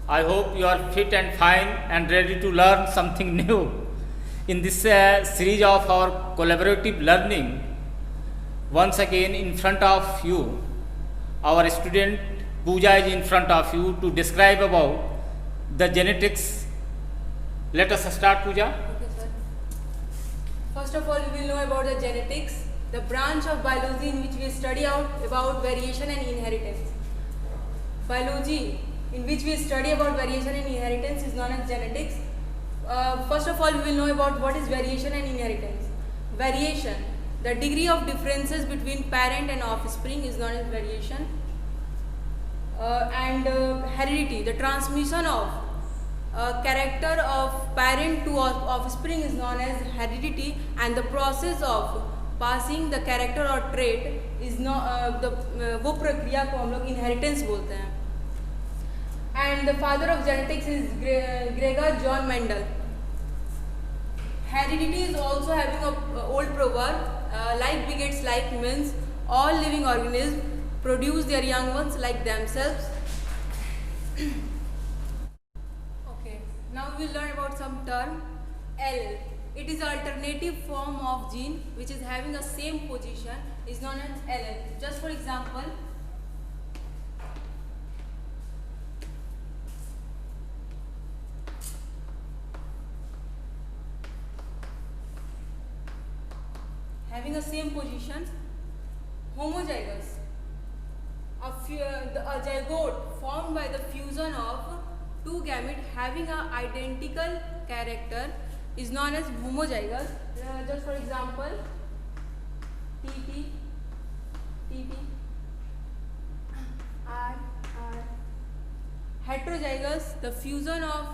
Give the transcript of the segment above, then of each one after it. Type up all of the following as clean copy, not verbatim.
I hope you are fit and fine and ready to learn something new. In this series of our collaborative learning, once again in front of you, our student Pooja is in front of you to describe about the genetics. Let us start, Pooja. Okay, sir. First of all, we will know about the genetics, the branch of biology in which we study out about variation and inheritance. Biology in which we study about variation and inheritance is known as genetics. First of all, we will know about what is variation and inheritance. Variation, the degree of differences between parent and offspring is known as variation. Heredity, the transmission of character of parent to offspring is known as heredity, and the process of passing the character or trait is वो प्रक्रिया को हम लोग inheritance बोलते हैं. And the father of genetics is Gregor John Mendel. Heredity is also having a old proverb, like begets like, means all living organisms produce their young ones like themselves. Okay, now we will learn about some term. L, it is alternative form of gene which is having a same position, is known as LL. Just for example, having a same position, homozygous, a zygote formed by the fusion of two gametes having an identical character is known as homozygous. Just for example, TT, R. Heterozygous, the fusion of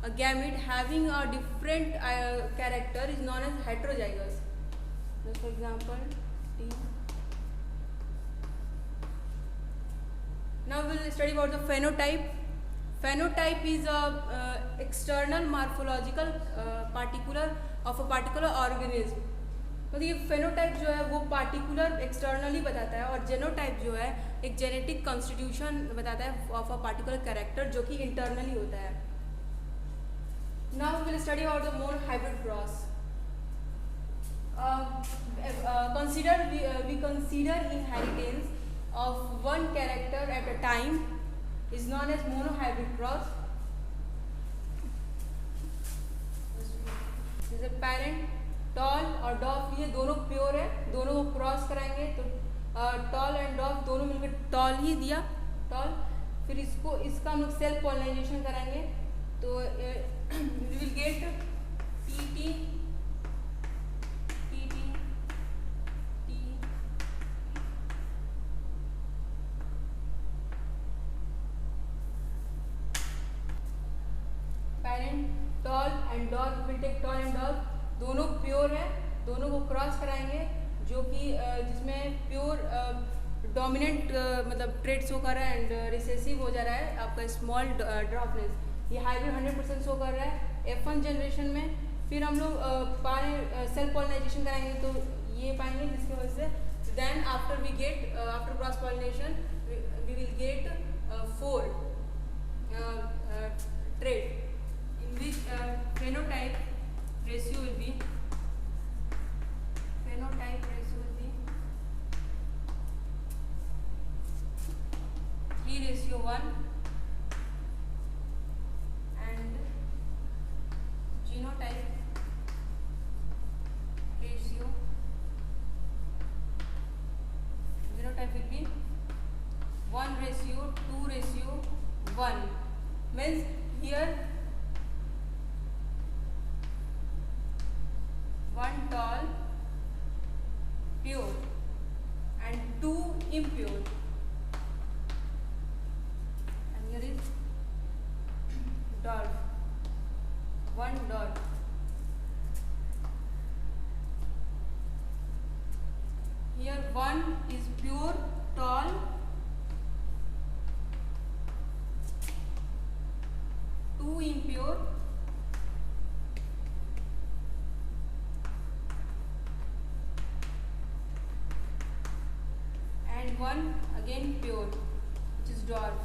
a gamete having a different character is known as heterozygous. Just for example, T. Now we will study about the phenotype. Phenotype is a external morphological particular of a particular organism. मतलब ये phenotype जो है वो particular externally बताता है, और genotype जो है एक genetic constitution बताता है of a particular character जो कि internally होता है. Now we will study about the more hybrid cross. We consider inheritance of one character at a time is known as monohybrid cross. जैसे parent tall और dwarf, ये दोनों pure है, दोनों को क्रॉस कराएंगे तो tall and dwarf दोनों मिलकर tall ही दिया, tall. फिर इसका हम लोग सेल्फ पॉलिनाइजेशन कराएंगे तो we will get TT, parent tall and dwarf will take tall and dwarf, दोनों प्योर है, दोनों को क्रॉस कराएंगे जो कि जिसमें प्योर डोमिनेंट मतलब ट्रेट शो कर रहा है एंड रिसेसिव हो जा रहा है आपका स्मॉल ड्रॉपनेस. ये हाइब्रिड 100% शो कर रहा है F1 जनरेशन में. फिर हम लोग सेल्फ पॉलिनाइजेशन कराएंगे तो ये पाएंगे जिसकी वजह से then after we get after cross pollination we will get 4 trait in which phenotype ratio will be 3:1, and genotype will be 1:2:1. Means here one tall pure and two impure, and here is dwarf, one dwarf. Here one is pure tall, two impure, and one again pure, which is dwarf.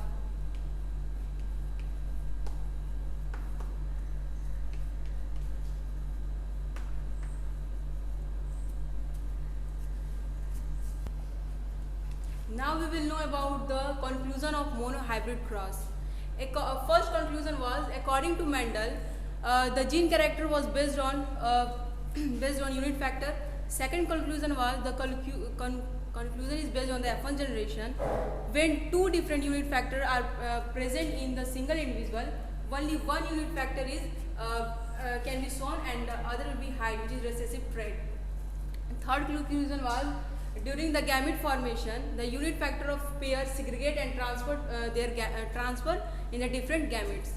Now we will know about the conclusion of monohybrid cross. First conclusion was, according to Mendel, the gene character was based on unit factor. Second conclusion was the conclusion is based on the F1 generation. When two different unit factors are present in the single individual, only one unit factor is can be shown and the other will be hide, which is recessive trait. Third conclusion was, during the gamete formation, the unit factor of pair segregate and transfer transfer in the different gametes.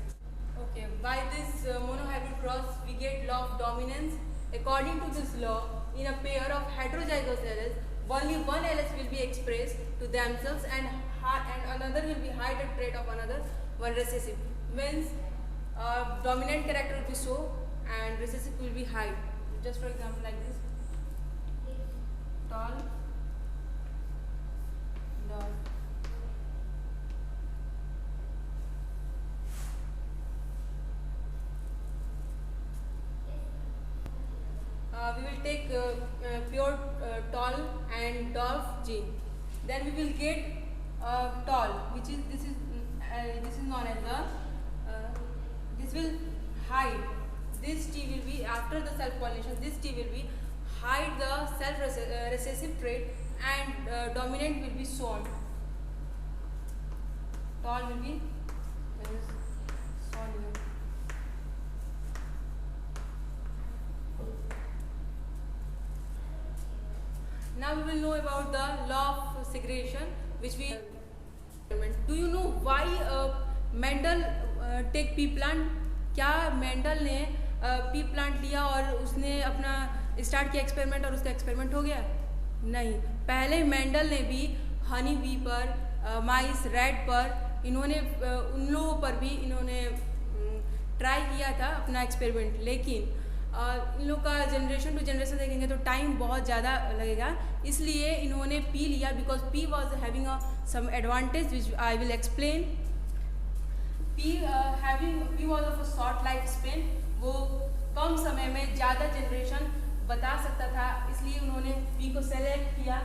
Okay, by this monohybrid cross, we get law of dominance. According to this law, in a pair of heterozygous LS, only one LS will be expressed to themselves and another will be hide a trait of another one recessive. Means dominant character will be show and recessive will be hide. Just for example, like this: tall, dark. We will take pure tall and dwarf gene. Then we will get tall, which is this is known as the this will hide. This T will be after the self pollination. This T will be hide the self recessive trait and dominant will be shown. Tall will be shown here. Now we will know about the law of segregation, which we. Do you know why Mendel take pea plant? क्या Mendel ने P plant लिया और उसने अपना start किया experiment और उसका experiment हो गया? नहीं, पहले मेंडल ने भी हनी बी पर, माइस, रैट पर, इन्होंने उन लोगों पर भी इन्होंने ट्राई किया था अपना एक्सपेरिमेंट, लेकिन इन लोग का जनरेशन टू जनरेशन देखेंगे तो टाइम बहुत ज़्यादा लगेगा, इसलिए इन्होंने पी लिया because pea was having some advantage which I will explain. Pea was of a short life span, वो कम समय में ज़्यादा जनरेशन बता सकता था, इसलिए उन्होंने पी को सेलेक्ट किया.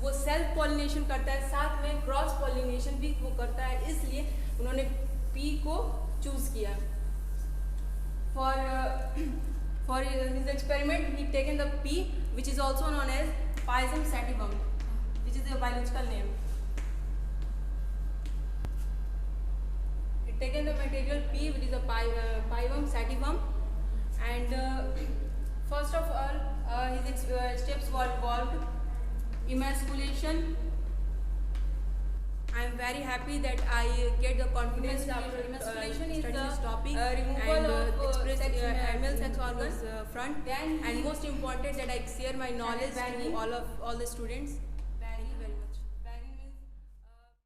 वो सेल्फ पॉलिनेशन करता है, साथ में क्रॉस पॉलिनेशन भी वो करता है, इसलिए उन्होंने पी को चूज़ किया. For his experiment, he taken the pea, which is also known as Pisum sativum, which is a biological name. He taken the material pea, which is a Pisum sativum, and first of all, his steps were involved: emasculation. I am very happy that I get the confidence after emasculation is the topic removal of express male sex organs front, and most important that I share my knowledge to all the students.